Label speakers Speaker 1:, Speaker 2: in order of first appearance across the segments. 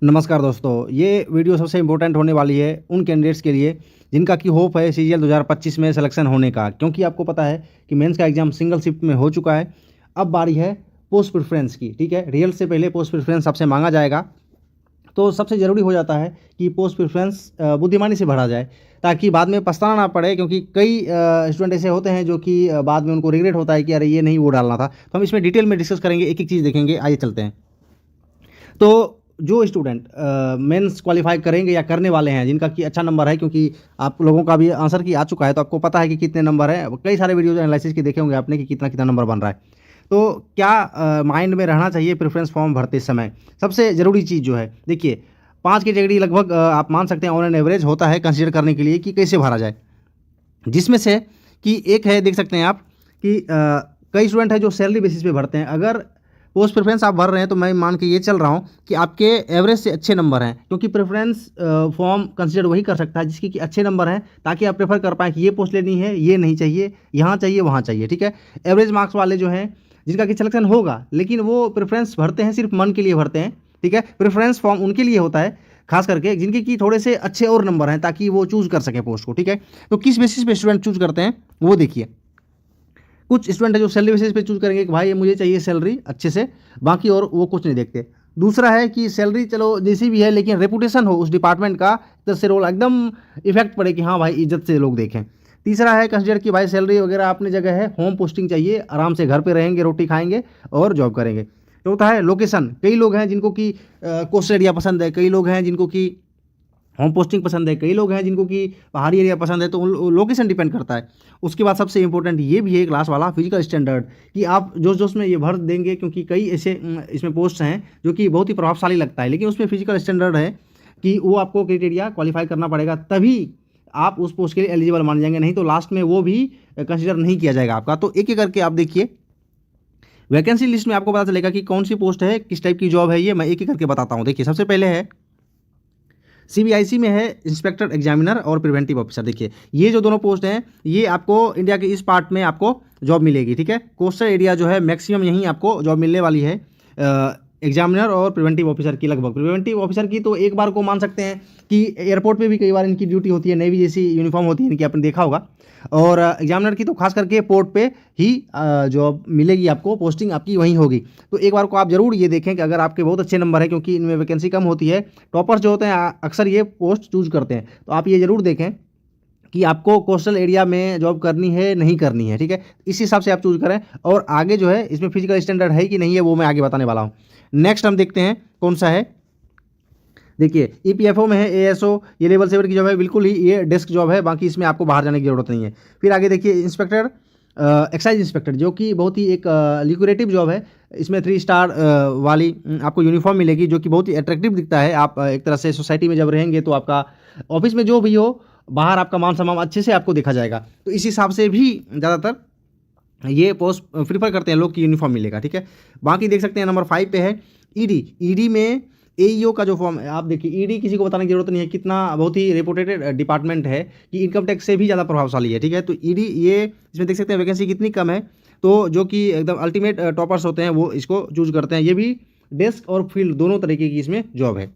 Speaker 1: नमस्कार दोस्तों, ये वीडियो सबसे इम्पोर्टेंट होने वाली है उन कैंडिडेट्स के लिए जिनका कि होप है सीजीएल 2025 में सिलेक्शन होने का। क्योंकि आपको पता है कि मेंस का एग्ज़ाम सिंगल शिफ्ट में हो चुका है। अब बारी है पोस्ट प्रेफरेंस की, ठीक है। रिजल्ट से पहले पोस्ट प्रेफरेंस सबसे मांगा जाएगा, तो सबसे ज़रूरी हो जाता है कि पोस्ट प्रेफरेंस बुद्धिमानी से भरा जाए ताकि बाद में पछताना ना पड़े। क्योंकि कई स्टूडेंट ऐसे होते हैं जो कि बाद में उनको रिग्रेट होता है कि अरे ये नहीं वो डालना था। तो हम इसमें डिटेल में डिस्कस करेंगे, एक एक चीज़ देखेंगे। आइए चलते हैं। तो जो स्टूडेंट मेंस क्वालिफाई करेंगे या करने वाले हैं, जिनका कि अच्छा नंबर है, क्योंकि आप लोगों का भी आंसर की आ चुका है तो आपको पता है कि कितने नंबर हैं। कई सारे वीडियोज एनालिसिस के देखे होंगे आपने कि कितना कितना नंबर बन रहा है। तो क्या माइंड में रहना चाहिए प्रेफरेंस फॉर्म भरते समय? सबसे ज़रूरी चीज़ जो है, देखिए 5 कैटेगरी लगभग आप मान सकते हैं ऑन एन एवरेज होता है कंसिडर करने के लिए कि कैसे भरा जाए। जिसमें से कि एक है, देख सकते हैं आप कि कई स्टूडेंट हैं जो सैलरी बेसिस पे भरते हैं। अगर पोस्ट प्रेफरेंस आप भर रहे हैं तो मैं मान के ये चल रहा हूँ कि आपके एवरेज से अच्छे नंबर हैं। क्योंकि प्रेफरेंस फॉर्म कंसिडर वही कर सकता है जिसके कि अच्छे नंबर हैं, ताकि आप प्रेफर कर पाएँ कि ये पोस्ट लेनी है, ये नहीं चाहिए, यहाँ चाहिए, वहाँ चाहिए, ठीक है। एवरेज मार्क्स वाले जो हैं, जिनका कि सिलेक्शन होगा लेकिन वो प्रेफरेंस भरते हैं सिर्फ मन के लिए भरते हैं, ठीक है। प्रेफरेंस फॉर्म उनके लिए होता है खास करके जिनके कि थोड़े से अच्छे और नंबर हैं, ताकि वो चूज़ कर सकें पोस्ट को, ठीक है। तो किस बेसिस पे स्टूडेंट चूज़ करते हैं वो देखिए। कुछ स्टूडेंट है जो सैलरी बेसिस पे चूज़ करेंगे कि भाई ये मुझे चाहिए सैलरी अच्छे से, बाकी और वो कुछ नहीं देखते। दूसरा है कि सैलरी चलो जैसी भी है लेकिन रेपुटेशन हो उस डिपार्टमेंट का, तो से रोल एकदम इफेक्ट पड़े कि हाँ भाई इज्जत से लोग देखें। तीसरा है कंसिडर कि भाई सैलरी वगैरह अपनी जगह है, होम पोस्टिंग चाहिए, आराम से घर पे रहेंगे, रोटी खाएंगे और जॉब करेंगे। चौथा है लोकेशन। कई लोग हैं जिनको कि कोस्ट एरिया पसंद है, कई लोग हैं जिनको कि होम पोस्टिंग पसंद है, कई लोग हैं जिनको कि पहाड़ी एरिया पसंद है। तो लोकेशन डिपेंड करता है। उसके बाद सबसे इंपॉर्टेंट ये भी है क्लास वाला फिजिकल स्टैंडर्ड, कि आप जोश जोश में ये भर देंगे। क्योंकि कई ऐसे इसमें पोस्ट हैं जो कि बहुत ही प्रभावशाली लगता है, लेकिन उसमें फिजिकल स्टैंडर्ड है कि वो आपको क्राइटेरिया क्वालिफाई करना पड़ेगा, तभी आप उस पोस्ट के लिए एलिजिबल मान जाएंगे। नहीं तो लास्ट में वो भी कंसिडर नहीं किया जाएगा आपका। तो एक एक करके आप देखिए, वैकेंसी लिस्ट में आपको पता चलेगा कि कौन सी पोस्ट है, किस टाइप की जॉब है। ये मैं एक एक करके बताता हूँ। देखिए सबसे पहले है सीबीआईसी में है इंस्पेक्टर एग्जामिनर और प्रिवेंटिव ऑफिसर। देखिए ये जो दोनों पोस्ट हैं, ये आपको इंडिया के इस पार्ट में आपको जॉब मिलेगी, ठीक है। कोस्टल एरिया जो है मैक्सिमम यहीं आपको जॉब मिलने वाली है, एग्जामिनर और प्रिवेंटिव ऑफिसर की। लगभग प्रिवेंटिव ऑफिसर की तो एक बार को मान सकते हैं कि एयरपोर्ट पे भी कई बार इनकी ड्यूटी होती है, नेवी जैसी यूनिफॉर्म होती है इनकी, आपने देखा होगा। और एग्जामिनर की तो खास करके पोर्ट पे ही जॉब मिलेगी आपको, पोस्टिंग आपकी वहीं होगी। तो एक बार को आप जरूर ये देखें कि अगर आपके बहुत अच्छे नंबर है, क्योंकि इनमें वैकेंसी कम होती है, टॉपर्स जो होते हैं अक्सर ये पोस्ट चूज करते हैं। तो आप ये जरूर देखें कि आपको कोस्टल एरिया में जॉब करनी है नहीं करनी है, ठीक है। इस हिसाब से आप चूज करें। और आगे जो है इसमें फिजिकल स्टैंडर्ड है कि नहीं है वो मैं आगे बताने वाला हूँ। नेक्स्ट हम देखते हैं कौन सा है। देखिए ईपीएफओ में है एएसओ, ये लेवल 7 की जॉब है, बिल्कुल ही ये डेस्क जॉब है, बाकी इसमें आपको बाहर जाने की जरूरत नहीं है। फिर आगे देखिए इंस्पेक्टर एक्साइज इंस्पेक्टर, जो कि बहुत ही एक लिक्रेटिव जॉब है। इसमें 3 स्टार वाली आपको यूनिफॉर्म मिलेगी, जो कि बहुत ही अट्रैक्टिव दिखता है। आप एक तरह से सोसाइटी में जब रहेंगे तो आपका ऑफिस में जो भी हो, बाहर आपका मान सम्मान अच्छे से आपको देखा जाएगा। तो इस हिसाब से भी ज़्यादातर ये पोस्ट प्रीफर करते हैं लोग कि यूनिफॉर्म मिलेगा, ठीक है। बाकी देख सकते हैं नंबर 5 पे है ईडी। ईडी में एईओ का जो फॉर्म है, आप देखिए ईडी किसी को बताने की जरूरत नहीं है, कितना बहुत ही रेपुटेटेड डिपार्टमेंट है कि इनकम टैक्स से भी ज़्यादा प्रभावशाली है, ठीक है। तो ईडी ये इसमें देख सकते हैं वैकेंसी कितनी कम है। तो जो कि एकदम अल्टीमेट टॉपर्स होते हैं वो इसको चूज करते हैं। ये भी डेस्क और फील्ड दोनों तरीके की इसमें जॉब है।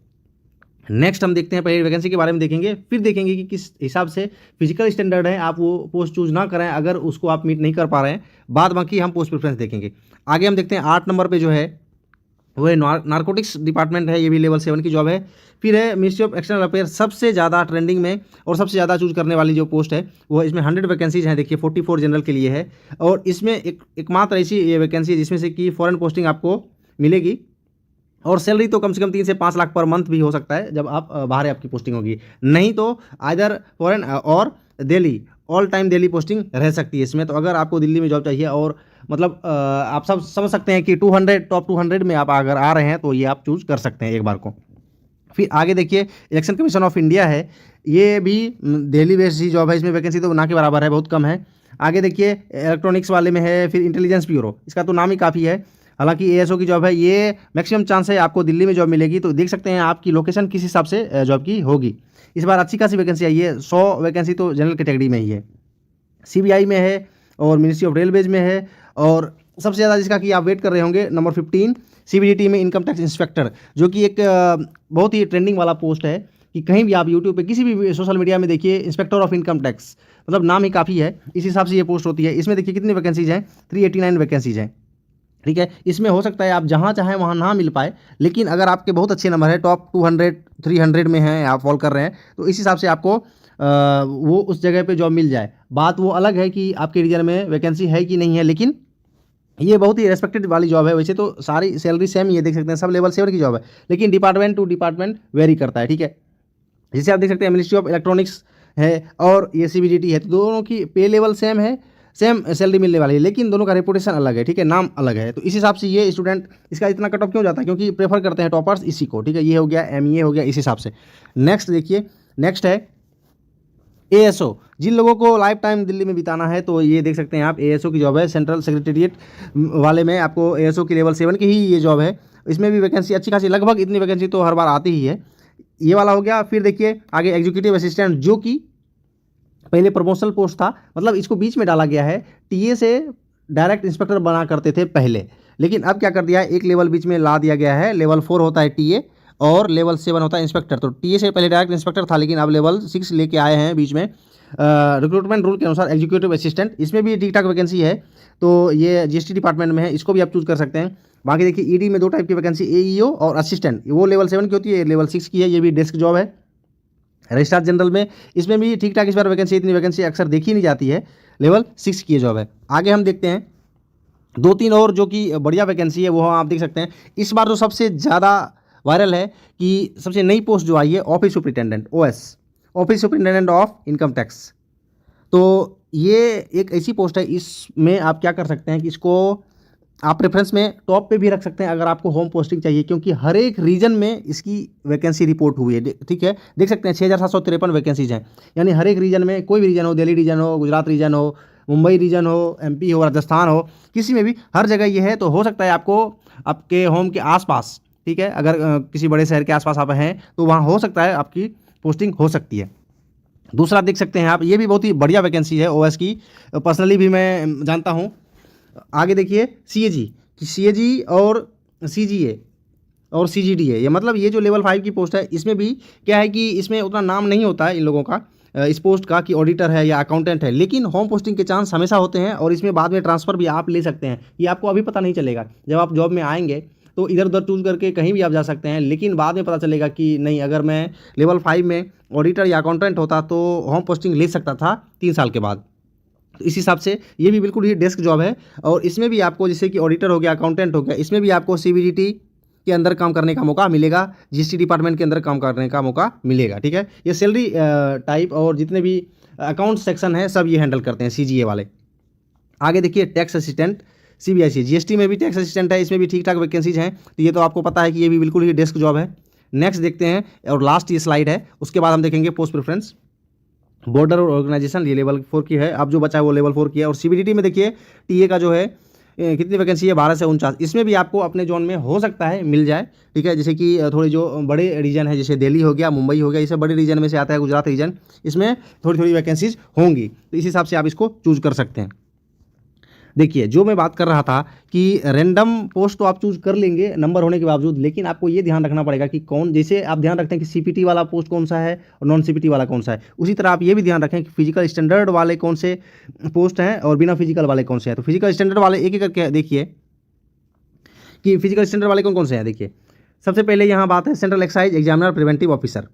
Speaker 1: नेक्स्ट हम देखते हैं, पहले वैकेंसी के बारे में देखेंगे, फिर देखेंगे कि किस हिसाब से फिजिकल स्टैंडर्ड है, आप वो पोस्ट चूज ना करें अगर उसको आप मीट नहीं कर पा रहे हैं। बाद बाकी हम पोस्ट प्रेफरेंस देखेंगे। आगे हम देखते हैं 8 नंबर पे जो है वो है नारकोटिक्स डिपार्टमेंट है, ये भी लेवल 7 की जॉब है। फिर है मिनिस्ट्री ऑफ एक्सटर्नल अफेयर, सबसे ज़्यादा ट्रेंडिंग में और सबसे ज़्यादा चूज करने वाली जो पोस्ट है वो है, इसमें 100 वैकेंसीज हैं। देखिए 44 जनरल के लिए है, और इसमें एकमात्र ऐसी ये वैकेंसी है जिसमें से कि फॉरेन पोस्टिंग आपको मिलेगी। और सैलरी तो कम से कम 3 से 5 लाख पर मंथ भी हो सकता है जब आप बाहर आपकी पोस्टिंग होगी। नहीं तो आइदर फॉरेन और Delhi, all time Delhi posting रह सकती है इसमें। तो अगर आपको दिल्ली में जॉब चाहिए और मतलब आप सब समझ सकते हैं कि 200 टॉप 200 में आप अगर आ रहे हैं तो ये आप चूज कर सकते हैं एक बार को। फिर आगे देखिए इलेक्शन कमीशन ऑफ इंडिया है, ये भी दिल्ली बेस्ड ही जॉब है। इसमें वैकेंसी तो ना के बराबर है, बहुत कम है। आगे देखिए इलेक्ट्रॉनिक्स वाले में है, फिर इंटेलिजेंस ब्यूरो, इसका तो नाम ही काफ़ी है। हालांकि एएसओ की जॉब है, ये मैक्सिमम चांस है आपको दिल्ली में जॉब मिलेगी। तो देख सकते हैं आपकी लोकेशन किस हिसाब से जॉब की होगी। इस बार अच्छी खासी वैकेंसी आई है, 100 वैकेंसी तो जनरल कैटेगरी में ही है। सीबीआई में है और मिनिस्ट्री ऑफ रेलवेज में है और सबसे ज़्यादा जिसका कि आप वेट कर रहे होंगे, नंबर 15 CBDT में इनकम टैक्स इंस्पेक्टर, जो कि एक बहुत ही ट्रेंडिंग वाला पोस्ट है कि कहीं भी आप यूट्यूब पे किसी भी सोशल मीडिया में देखिए इंस्पेक्टर ऑफ इनकम टैक्स, मतलब नाम ही काफ़ी है, इस हिसाब से ये पोस्ट होती है। इसमें देखिए कितनी वैकेंसीज हैं, 389 वैकेंसीज हैं, ठीक है। इसमें हो सकता है आप जहाँ चाहें वहाँ ना मिल पाए, लेकिन अगर आपके बहुत अच्छे नंबर है, टॉप 200 300 में हैं, आप फॉल कर रहे हैं, तो इस हिसाब से आपको वो उस जगह पे जॉब मिल जाए। बात वो अलग है कि आपके रीजन में वैकेंसी है कि नहीं है, लेकिन ये बहुत ही रेस्पेक्टेड वाली जॉब है। वैसे तो सारी सैलरी सेम ही है, देख सकते हैं सब लेवल 7 की जॉब है, लेकिन डिपार्टमेंट टू डिपार्टमेंट वेरी करता है, ठीक है। जैसे आप देख सकते हैं मिनिस्ट्री ऑफ इलेक्ट्रॉनिक्स है और ये CBDT है, तो दोनों की पे लेवल सेम है, सेम सैलरी मिलने वाली है, लेकिन दोनों का रेपुटेशन अलग है, ठीक है, नाम अलग है। तो इस हिसाब से ये स्टूडेंट इसका इतना कट ऑफ क्यों जाता है, क्योंकि प्रेफर करते हैं टॉपर्स इसी को, ठीक है। ये हो गया, MEA हो गया, इस हिसाब से। नेक्स्ट देखिए, नेक्स्ट है ASO। जिन लोगों को लाइफ टाइम दिल्ली में बिताना है तो ये देख सकते हैं आप, ASO की जॉब है, सेंट्रल सेक्रेटेरिएट वाले में आपको ASO की लेवल 7 की ही ये जॉब है। इसमें भी वैकेंसी अच्छी खासी, लगभग इतनी वैकेंसी तो हर बार आती ही है। ये वाला हो गया। फिर देखिए आगे एग्जीक्यूटिव असिस्टेंट, जो कि पहले प्रमोशनल पोस्ट था, मतलब इसको बीच में डाला गया है। TA से डायरेक्ट इंस्पेक्टर बना करते थे पहले, लेकिन अब क्या कर दिया है, एक लेवल बीच में ला दिया गया है। लेवल 4 होता है TA और लेवल 7 होता है इंस्पेक्टर। तो TA से पहले डायरेक्ट इंस्पेक्टर था, लेकिन अब लेवल 6 लेके आए हैं बीच में रिक्रूटमेंट रूल के अनुसार एग्जीक्यूटिव असिस्टेंट। इसमें भी ठीक ठाक वैकेंसी है, तो ये GST डिपार्टमेंट में है, इसको भी आप चूज़ कर सकते हैं। बाकी देखिए ED में 2 टाइप की वैकेंसी, AEO और असिस्टेंट, वो लेवल 7 की होती है, लेवल 6 की है। ये भी डेस्क जॉब है। रजिस्ट्रार जनरल में इसमें भी ठीक ठाक इस बार वैकेंसी, इतनी वैकेंसी अक्सर देखी नहीं जाती है, लेवल 6 की जॉब है। आगे हम देखते हैं 2-3 और जो कि बढ़िया वैकेंसी है, वो आप देख सकते हैं। इस बार जो सबसे ज़्यादा वायरल है कि सबसे नई पोस्ट जो आई है, office superintendent, OS, office superintendent of income tax. तो ये एक ऐसी पोस्ट है, इसमें आप क्या कर सकते हैं कि इसको आप प्रेफरेंस में टॉप पे भी रख सकते हैं अगर आपको होम पोस्टिंग चाहिए, क्योंकि हर एक रीजन में इसकी वैकेंसी रिपोर्ट हुई है, ठीक है। देख सकते हैं 6753 वैकेंसीज हैं, यानी हर एक रीजन में, कोई भी रीजन हो, दिल्ली रीजन हो, गुजरात रीजन हो, मुंबई रीजन हो, MP हो, राजस्थान हो, किसी में भी, हर जगह ये है। तो हो सकता है आपको आपके होम के आसपास, ठीक है, अगर किसी बड़े शहर के आसपास आप हैं तो वहाँ हो सकता है आपकी पोस्टिंग हो सकती है। दूसरा देख सकते हैं आप, ये भी बहुत ही बढ़िया वैकेंसी है OS की, पर्सनली भी मैं जानता हूँ। आगे देखिए CAG और CGA और CGDA, ये मतलब ये जो लेवल 5 की पोस्ट है, इसमें भी क्या है कि इसमें उतना नाम नहीं होता है इन लोगों का, इस पोस्ट का, कि ऑडिटर है या अकाउंटेंट है, लेकिन होम पोस्टिंग के चांस हमेशा होते हैं और इसमें बाद में ट्रांसफ़र भी आप ले सकते हैं। ये आपको अभी पता नहीं चलेगा, जब आप जॉब में आएंगे तो इधर उधर चूज़ करके कहीं भी आप जा सकते हैं, लेकिन बाद में पता चलेगा कि नहीं, अगर मैं लेवल 5 में ऑडिटर या अकाउंटेंट होता तो होम पोस्टिंग ले सकता था 3 साल के बाद। तो इस हिसाब से ये भी बिल्कुल ही डेस्क जॉब है, और इसमें भी आपको, जैसे कि ऑडिटर हो गया, अकाउंटेंट हो गया, इसमें भी आपको CBDT के अंदर काम करने का मौका मिलेगा, GST डिपार्टमेंट के अंदर काम करने का मौका मिलेगा, ठीक है। ये सैलरी टाइप और जितने भी अकाउंट सेक्शन है सब ये हैंडल करते हैं CGA वाले। आगे देखिए टैक्स असिस्टेंट, CBIC, GST में भी टैक्स असिस्टेंट है, इसमें भी ठीक ठाक वैकेंसीज हैं, तो ये तो आपको पता है कि ये भी बिल्कुल ही डेस्क जॉब है। नेक्स्ट देखते हैं, और लास्ट ये स्लाइड है, उसके बाद हम देखेंगे पोस्ट प्रेफरेंस। बॉर्डर ऑर्गेनाइजेशन, ये लेवल 4 की है, अब जो बचा है वो लेवल 4 की है। और CBDT में देखिए TA का जो है कितनी वैकेंसी है, 12 से 49। इसमें भी आपको अपने जोन में हो सकता है मिल जाए, ठीक है। जैसे कि थोड़े जो बड़े रीजन है, जैसे दिल्ली हो गया, मुंबई हो गया, ये सब बड़े रीजन में से आता है, गुजरात रीजन, इसमें थोड़ी थोड़ी वैकेंसीज होंगी, तो इस हिसाब से आप इसको चूज कर सकते हैं। देखिए जो मैं बात कर रहा था कि रैंडम पोस्ट तो आप चूज कर लेंगे नंबर होने के बावजूद, लेकिन आपको ये ध्यान रखना पड़ेगा कि कौन, जैसे आप ध्यान रखते हैं कि CPT वाला पोस्ट कौन सा है और नॉन CPT वाला कौन सा है, उसी तरह आप ये भी ध्यान रखें कि फिजिकल स्टैंडर्ड वाले कौन से पोस्ट हैं और बिना फिजिकल वाले कौन से हैं। तो फिजिकल स्टैंडर्ड वाले एक एक करके देखिए कि फिजिकल स्टैंडर्ड वाले कौन कौन से हैं। देखिए सबसे पहले यहाँ बात है central excise examiner preventive officer,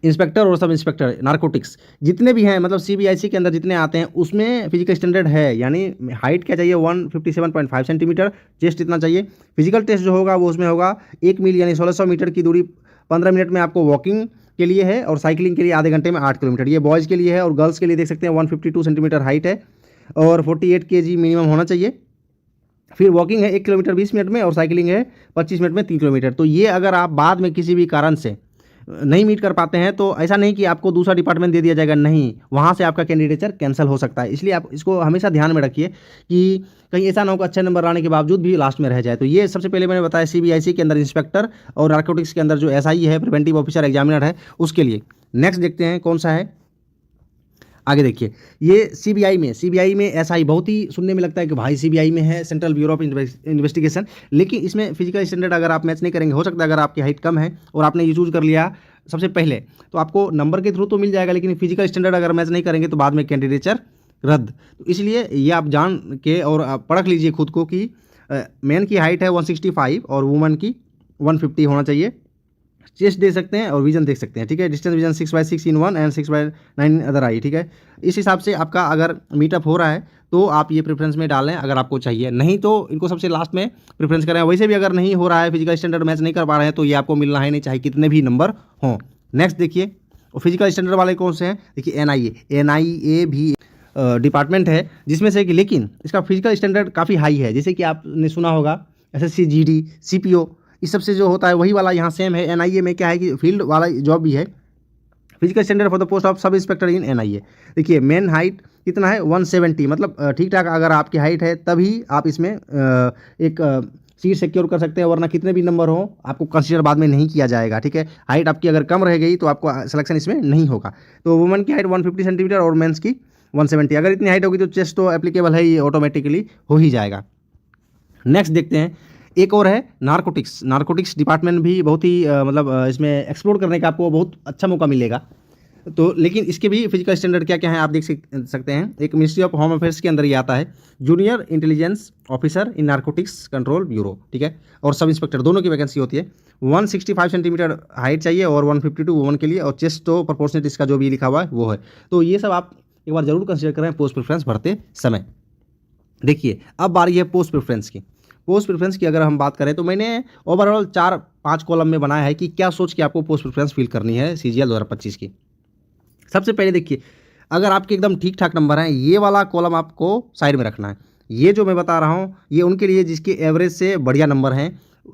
Speaker 1: inspector और सब इंस्पेक्टर नारकोटिक्स, जितने भी हैं, मतलब CBIC के अंदर जितने आते हैं उसमें फिजिकल स्टैंडर्ड है, यानी हाइट क्या चाहिए, 157.5 सेंटीमीटर, चेस्ट इतना चाहिए। फिजिकल टेस्ट जो होगा वो उसमें होगा 1 मील यानी 1600 मीटर की दूरी 15 मिनट में आपको वॉकिंग के लिए है, और साइकिलिंग के लिए आधे घंटे में 8 किलोमीटर, ये बॉयज़ के लिए है। और गर्ल्स के लिए देख सकते हैं 152 सेंटीमीटर हाइट है और 48 kg मिनिमम होना चाहिए। फिर वॉकिंग है 1 किलोमीटर 20 मिनट में, और साइकिलिंग है 25 मिनट में 3 किलोमीटर। तो ये अगर आप बाद में किसी भी कारण से नहीं मीट कर पाते हैं तो ऐसा नहीं कि आपको दूसरा डिपार्टमेंट दे दिया जाएगा, नहीं, वहाँ से आपका कैंडिडेचर कैंसिल हो सकता है। इसलिए आप इसको हमेशा ध्यान में रखिए कि कहीं ऐसा ना हो कि अच्छे नंबर लाने के बावजूद भी लास्ट में रह जाए। तो ये सबसे पहले मैंने बताया CBIC के अंदर इंस्पेक्टर, और नारकोटिक्स के अंदर जो SI है, प्रिवेंटिव ऑफिसर एग्जामिनर है, उसके लिए। नेक्स्ट देखते हैं कौन सा है। आगे देखिए, ये सीबीआई में एसआई बहुत ही सुनने में लगता है कि भाई सीबीआई में है, सेंट्रल ब्यूरो ऑफ इन्वेस्टिगेशन, लेकिन इसमें फिजिकल स्टैंडर्ड अगर आप मैच नहीं करेंगे, हो सकता है अगर आपकी हाइट कम है और आपने ये चूज़ कर लिया सबसे पहले, तो आपको नंबर के थ्रू तो मिल जाएगा, लेकिन फिजिकल स्टैंडर्ड अगर मैच नहीं करेंगे तो बाद में कैंडिडेचर रद्द। तो इसलिए ये आप जान के और आप परख लीजिए खुद को कि मैन की हाइट है 165 और वुमन की 150 होना चाहिए। चेस्ट दे सकते हैं और विजन देख सकते हैं, ठीक है। Distance vision 6/6 in one and 6/9 other I, ठीक है। इस हिसाब से आपका अगर मीटअप हो रहा है तो आप ये प्रेफरेंस में डालें अगर आपको चाहिए, नहीं तो इनको सबसे लास्ट में प्रेफरेंस करें। वैसे भी अगर नहीं हो रहा है, फिजिकल स्टैंडर्ड मैच नहीं कर पा रहे हैं, तो ये आपको मिलना है नहीं, चाहे कितने भी नंबर हों। नेक्स्ट देखिए, और फिजिकल स्टैंडर्ड वाले कौन से हैं, देखिए एनआईए भी डिपार्टमेंट है जिसमें से कि, लेकिन इसका फिजिकल स्टैंडर्ड काफ़ी हाई है। जैसे कि आपने सुना होगा एसएससी जीडी सीपीओ, इस सबसे जो होता है वही वाला यहाँ सेम है। एनआईए में क्या है कि फील्ड वाला जॉब भी है। Physical standard for the post of sub inspector in NIA, देखिए मेन हाइट कितना है 170, मतलब ठीक ठाक अगर आपकी हाइट है तभी आप इसमें एक सीट सिक्योर कर सकते हैं, वरना कितने भी नंबर हो आपको कंसीडर बाद में नहीं किया जाएगा, ठीक है। हाइट आपकी अगर कम रह गई तो आपको सिलेक्शन इसमें नहीं होगा। तो वुमेन की हाइट 150 सेंटीमीटर और मेंस की 170, अगर इतनी हाइट होगी तो चेस्ट तो एप्लीकेबल है, ये ऑटोमेटिकली हो ही जाएगा। नेक्स्ट देखते हैं, एक और है नारकोटिक्स डिपार्टमेंट भी बहुत ही मतलब इसमें एक्सप्लोर करने का आपको बहुत अच्छा मौका मिलेगा। तो लेकिन इसके भी फिजिकल स्टैंडर्ड क्या क्या है आप देख सकते हैं। एक मिनिस्ट्री ऑफ होम अफेयर्स के अंदर ये आता है, junior intelligence officer in narcotics control bureau, ठीक है, और सब इंस्पेक्टर दोनों की वैकेंसी होती है। 165 सेंटीमीटर हाइट चाहिए और 152 वुमन के लिए, और चेस्ट तो प्रोपोर्शनेट इसका जो भी लिखा हुआ है वो है। तो ये सब आप एक बार जरूर कंसिडर करें पोस्ट प्रेफरेंस भरते समय। देखिए अब बारी है पोस्ट प्रेफरेंस की। पोस्ट प्रेफरेंस की अगर हम बात करें तो मैंने ओवरऑल 4-5 कॉलम में बनाया है कि क्या सोच के आपको पोस्ट प्रेफरेंस फिल करनी है सीजीएल 2025 की। सबसे पहले देखिए, अगर आपके एकदम ठीक ठाक नंबर हैं, ये वाला कॉलम आपको साइड में रखना है। ये जो मैं बता रहा हूँ ये उनके लिए जिसके एवरेज से बढ़िया नंबर हैं,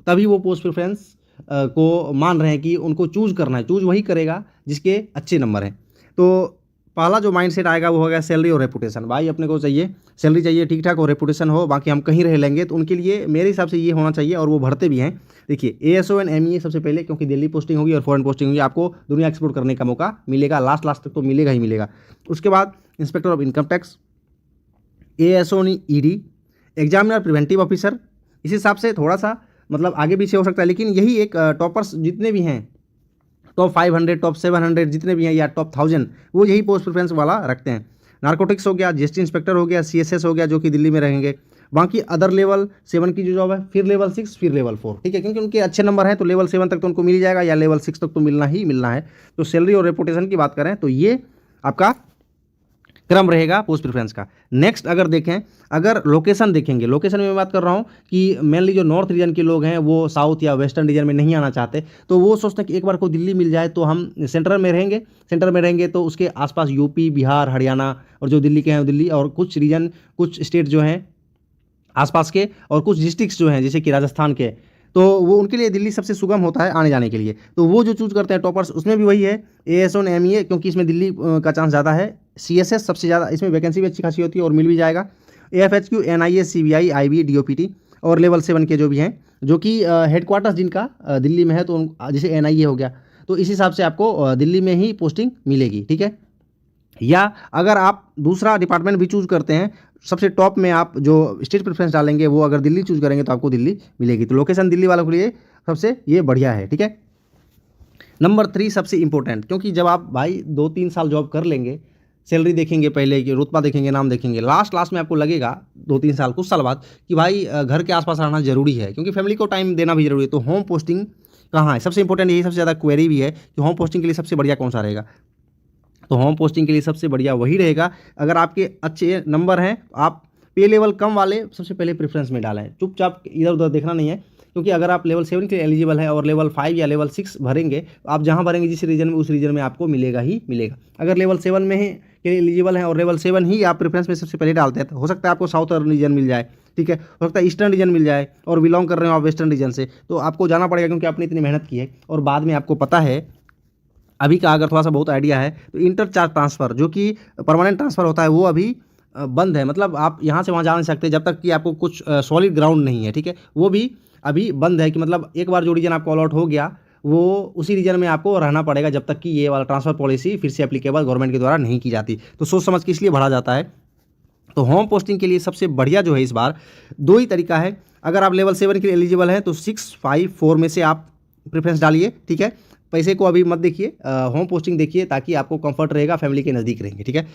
Speaker 1: तभी वो पोस्ट प्रेफरेंस को मान रहे हैं कि उनको चूज़ करना है। चूज़ वही करेगा जिसके अच्छे नंबर हैं। तो पहला जो माइंडसेट आएगा वो होगा सैलरी और रेपुटेशन। भाई अपने को चाहिए सैलरी चाहिए ठीक ठाक और रेपुटेशन हो, बाकी हम कहीं रह लेंगे। तो उनके लिए मेरे हिसाब से ये होना चाहिए, और वो भरते भी हैं। देखिए एएसओ एंड एमईए सबसे पहले, क्योंकि दिल्ली पोस्टिंग होगी और फॉरेन पोस्टिंग होगी, आपको दुनिया एक्सप्लोर करने का मौका मिलेगा, लास्ट तक तो मिलेगा ही मिलेगा। उसके बाद inspector of income tax, ASO ED, examiner preventive officer. इस हिसाब से थोड़ा सा मतलब आगे पीछे हो सकता है, लेकिन यही एक टॉपर्स जितने भी हैं, टॉप 500, टॉप 700 जितने भी हैं या टॉप 1000, वो यही पोस्ट प्रेफरेंस वाला रखते हैं। नारकोटिक्स हो गया, जीएसटी इंस्पेक्टर हो गया, सीएसएस हो गया जो कि दिल्ली में रहेंगे। बाकी अदर लेवल 7 की जो जॉब है, फिर लेवल 6, फिर लेवल 4, ठीक है, क्योंकि उनके अच्छे नंबर हैं तो लेवल 7 तक तो उनको मिल जाएगा या लेवल 6 तक तो मिलना ही मिलना है। तो सैलरी और रेपुटेशन की बात करें तो ये आपका क्रम रहेगा पोस्ट प्रेफरेंस का। नेक्स्ट अगर देखें, अगर लोकेशन देखेंगे, लोकेशन में मैं बात कर रहा हूँ कि मेनली जो नॉर्थ रीजन के लोग हैं वो साउथ या वेस्टर्न रीजन में नहीं आना चाहते, तो वो सोचते हैं कि एक बार को दिल्ली मिल जाए तो हम सेंटर में रहेंगे तो उसके आसपास यूपी, बिहार, हरियाणा और जो दिल्ली के हैं दिल्ली, और कुछ रीजन, कुछ स्टेट जो हैं आसपास के, और कुछ डिस्ट्रिक्ट्स जो हैं जैसे कि राजस्थान के, तो वो उनके लिए दिल्ली सबसे सुगम होता है आने जाने के लिए। तो वो जो चूज़ करते हैं टॉपर्स, उसमें भी वही है एएसओ और एमईए, क्योंकि इसमें दिल्ली का चांस ज़्यादा है। सीएसएस सबसे ज़्यादा, इसमें वैकेंसी भी अच्छी खासी होती है और मिल भी जाएगा। एएफएचक्यू, एनआईए, सीबीआई, आईबी, डीओपीटी और लेवल 7 के जो भी हैं, जो कि हेडक्वार्टर्स जिनका दिल्ली में है, तो जैसे एनआईए हो गया, तो इस हिसाब से आपको दिल्ली में ही पोस्टिंग मिलेगी, ठीक है। या अगर आप दूसरा डिपार्टमेंट भी चूज़ करते हैं, सबसे टॉप में आप जो स्टेट प्रेफरेंस डालेंगे वो अगर दिल्ली चूज़ करेंगे तो आपको दिल्ली मिलेगी। तो लोकेशन दिल्ली वालों के लिए सबसे ये बढ़िया है, ठीक है। नंबर 3 सबसे इंपॉर्टेंट, क्योंकि जब आप भाई 2-3 साल जॉब कर लेंगे, सैलरी देखेंगे पहले, कि रुतबा देखेंगे, नाम देखेंगे, लास्ट में आपको लगेगा 2-3 साल, कुछ साल बाद, कि भाई घर के आसपास रहना जरूरी है, क्योंकि फैमिली को टाइम देना भी जरूरी है। तो होम पोस्टिंग कहाँ है सबसे इंपॉर्टेंट, यही सबसे ज़्यादा क्वेरी भी है कि होम पोस्टिंग के लिए सबसे बढ़िया कौन सा रहेगा। तो होम पोस्टिंग के लिए सबसे बढ़िया वही रहेगा, अगर आपके अच्छे नंबर हैं, आप पे लेवल कम वाले सबसे पहले प्रेफरेंस में डालें। चुपचाप इधर उधर देखना नहीं है, क्योंकि अगर आप लेवल 7 के लिए एलिजिबल है और लेवल 5 या लेवल 6 भरेंगे, तो आप जहां भरेंगे जिस रीजन में, उस रीजन में आपको मिलेगा ही मिलेगा। अगर लेवल 7 में ही के लिए एलिजिबल है और लेवल 7 ही आप प्रेफरेंस में सबसे पहले डालते हैं, तो हो सकता है आपको साउथर्न रीजन मिल जाए, ठीक है, हो सकता है ईस्टर्न रीजन मिल जाए, और बिलोंग कर रहे हो आप वेस्टर्न रीजन से, तो आपको जाना पड़ेगा, क्योंकि आपने इतनी मेहनत की है। और बाद में आपको पता है, अभी का अगर थोड़ा सा बहुत आइडिया है, तो इंटर चार्ज ट्रांसफ़र जो कि परमानेंट ट्रांसफ़र होता है, वो अभी बंद है। मतलब आप यहाँ से वहाँ जा नहीं सकते जब तक कि आपको कुछ सॉलिड ग्राउंड नहीं है, ठीक है, वो भी अभी बंद है। कि मतलब एक बार जो रीजन आपको अलॉट हो गया, वो उसी रीजन में आपको रहना पड़ेगा जब तक कि ये वाला ट्रांसफ़र पॉलिसी फिर से एप्लीकेबल गवर्नमेंट के द्वारा नहीं की जाती। तो सोच समझ के इसलिए भरा जाता है। तो होम पोस्टिंग के लिए सबसे बढ़िया जो है इस बार 2 ही तरीका है। अगर आप लेवल 7 के लिए एलिजिबल हैं तो 654 में से आप प्रेफरेंस डालिए, ठीक है। पैसे को अभी मत देखिए, होम पोस्टिंग देखिए ताकि आपको कंफर्ट रहेगा, फैमिली के नज़दीक रहेंगे, ठीक है।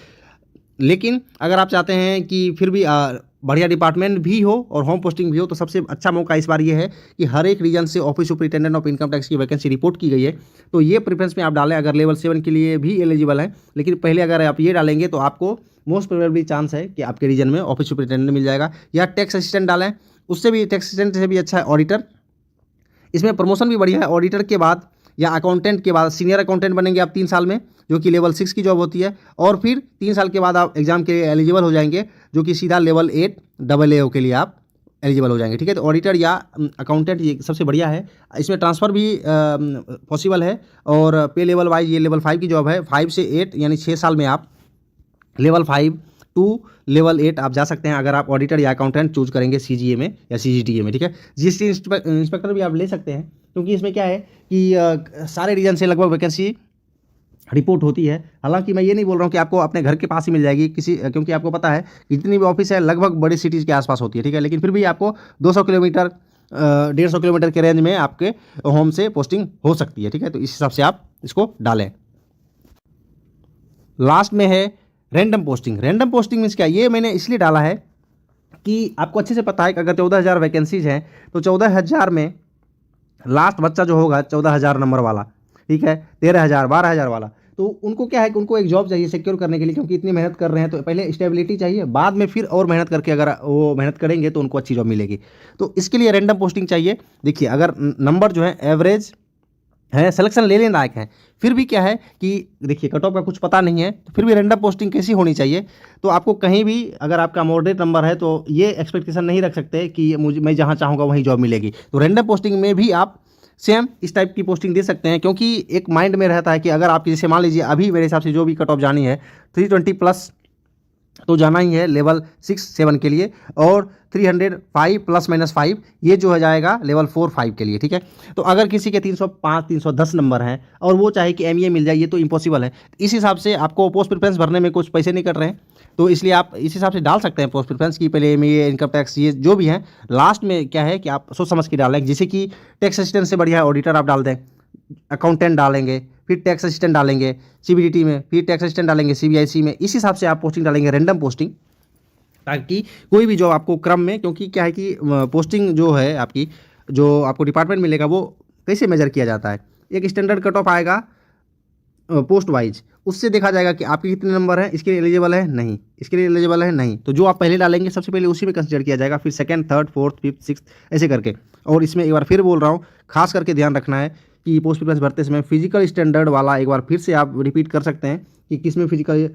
Speaker 1: लेकिन अगर आप चाहते हैं कि फिर भी बढ़िया डिपार्टमेंट भी हो और होम पोस्टिंग भी हो तो सबसे अच्छा मौका इस बार ये है कि हर एक रीजन से office superintendent of income tax की वैकेंसी रिपोर्ट की गई है। तो ये प्रेफरेंस में आप डालें अगर लेवल 7 के लिए भी एलिजिबल हैं। लेकिन पहले अगर आप ये डालेंगे तो आपको मोस्ट प्रोबेबली चांस है कि आपके रीजन में ऑफिस सुपरिटेंडेंट मिल जाएगा, या टैक्स असिस्टेंट डालें, उससे भी टैक्स असिस्टेंट से भी अच्छा है ऑडिटर। इसमें प्रमोशन भी बढ़िया है। ऑडिटर के बाद या अकाउंटेंट के बाद सीनियर अकाउंटेंट बनेंगे आप 3 साल में, जो कि लेवल 6 की जॉब होती है। और फिर 3 साल के बाद आप एग्जाम के लिए एलिजिबल हो जाएंगे, जो कि सीधा लेवल 8 AA के लिए आप एलिजिबल हो जाएंगे, ठीक है। तो ऑडिटर या अकाउंटेंट ये सबसे बढ़िया है। इसमें ट्रांसफ़र भी पॉसिबल है और पे लेवल वाइज ये लेवल 5 की जॉब है। 5 से 8 यानी 6 साल में आप लेवल 5 टू लेवल 8 आप जा सकते हैं अगर आप ऑडिटर या अकाउंटेंट चूज करेंगे CGA में या CGTA में, ठीक है। GST इंस्पेक्टर भी आप ले सकते हैं, क्योंकि इसमें क्या है कि सारे रीजन से लगभग वैकेंसी रिपोर्ट होती है। हालांकि मैं ये नहीं बोल रहा हूँ कि आपको अपने घर के पास ही मिल जाएगी क्योंकि आपको पता है कि जितनी भी ऑफिस है लगभग बड़ी सिटीज़ के आसपास होती है, ठीक है। लेकिन फिर भी आपको 200 किलोमीटर 150 किलोमीटर के रेंज में आपके होम से पोस्टिंग हो सकती है, ठीक है। तो इस हिसाब से आप इसको डालें। लास्ट में है random posting. Random posting means क्या, ये मैंने इसलिए डाला है कि आपको अच्छे से पता है कि अगर 14,000 वैकेंसीज हैं तो 14,000 में लास्ट बच्चा जो होगा 14,000 नंबर वाला, ठीक है, 13,000 12,000 वाला, तो उनको क्या है कि उनको एक जॉब चाहिए सिक्योर करने के लिए, क्योंकि इतनी मेहनत कर रहे हैं तो पहले स्टेबिलिटी चाहिए, बाद में फिर और मेहनत करके अगर वो मेहनत करेंगे तो उनको अच्छी जॉब मिलेगी। तो इसके लिए रैंडम पोस्टिंग चाहिए। देखिए अगर नंबर जो है एवरेज है, सिलेक्शन लेने लायक है, फिर भी क्या है कि देखिए कट ऑफ का कुछ पता नहीं है, तो फिर भी रैंडम पोस्टिंग कैसी होनी चाहिए। तो आपको कहीं भी अगर आपका मॉडरेट नंबर है तो ये एक्सपेक्टेशन नहीं रख सकते कि मैं जहाँ चाहूँगा वहीं जॉब मिलेगी। तो रैंडम पोस्टिंग में भी आप सेम इस टाइप की पोस्टिंग दे सकते हैं, क्योंकि एक माइंड में रहता है कि अगर आपकी जैसे मान लीजिए अभी मेरे हिसाब से जो भी कट ऑफ जानी है 320 प्लस तो जाना ही है लेवल 6-7 के लिए, और 305 +-5 ये जो है जाएगा लेवल 4-5 के लिए, ठीक है। तो अगर किसी के 305-310 नंबर हैं और वो चाहे कि MA मिल जाए, ये तो इम्पॉसिबल है। इस हिसाब से आपको पोस्ट प्रेफरेंस भरने में कुछ पैसे नहीं कट रहे हैं, तो इसलिए आप इस हिसाब से डाल सकते हैं पोस्ट प्रेफरेंस की पहले MA इनकम टैक्स ये जो भी हैं, लास्ट में क्या है कि आप सोच समझ के डालें। जैसे कि टैक्स असिस्टेंट से बढ़िया है ऑडिटर आप डाल दें, अकाउंटेंट डालेंगे, फिर टैक्स असिस्टेंट डालेंगे CBDT में, फिर टैक्स असिस्टेंट डालेंगे CBIC में। इस हिसाब से आप पोस्टिंग डालेंगे रैंडम पोस्टिंग, ताकि कोई भी जॉब आपको क्रम में, क्योंकि क्या है कि पोस्टिंग जो है आपकी जो आपको डिपार्टमेंट मिलेगा वो कैसे मेजर किया जाता है, एक स्टैंडर्ड कट ऑफ आएगा पोस्ट वाइज, उससे देखा जाएगा कि आपके कितने नंबर हैं, इसके लिए एलिजिबल है नहीं, इसके लिए एलिजिबल है नहीं, तो जो आप पहले डालेंगे सबसे पहले उसी में कंसिडर किया जाएगा, फिर second, third, fourth, fifth, sixth ऐसे करके। और इसमें एक बार फिर बोल रहा हूँ, खास करके ध्यान रखना है कि पोस्ट प्रेफरेंस भरते समय फिजिकल स्टैंडर्ड वाला एक बार फिर से आप रिपीट कर सकते हैं कि किस में फिजिकल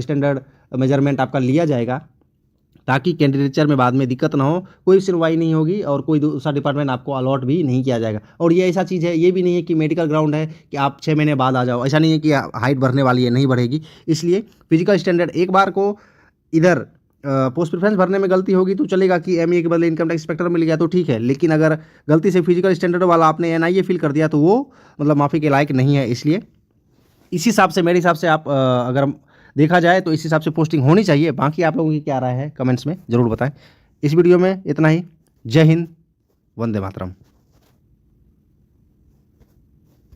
Speaker 1: स्टैंडर्ड मेजरमेंट आपका लिया जाएगा, ताकि कैंडिडेचर में बाद में दिक्कत ना हो, कोई सुनवाई नहीं होगी और कोई दूसरा डिपार्टमेंट आपको अलॉट भी नहीं किया जाएगा। और ये ऐसा चीज़ है, ये भी नहीं है कि मेडिकल ग्राउंड है कि आप 6 महीने बाद आ जाओ, ऐसा नहीं है कि हाइट बढ़ने वाली है, नहीं बढ़ेगी। इसलिए फिजिकल स्टैंडर्ड एक बार को इधर पोस्ट प्रेफरेंस भरने में गलती होगी तो चलेगा कि MA के बदले इनकम टैक्स इंस्पेक्टर मिल गया तो ठीक है, लेकिन अगर गलती से फिजिकल स्टैंडर्ड वाला आपने NIA फिल कर दिया तो वो मतलब माफ़ी के लायक नहीं है। इसलिए इस हिसाब से मेरे हिसाब से आप अगर देखा जाए तो इस हिसाब से पोस्टिंग होनी चाहिए। बाकी आप लोगों की क्या राय है कमेंट्स में ज़रूर बताएं। इस वीडियो में इतना ही। जय हिंद, वंदे मातरम।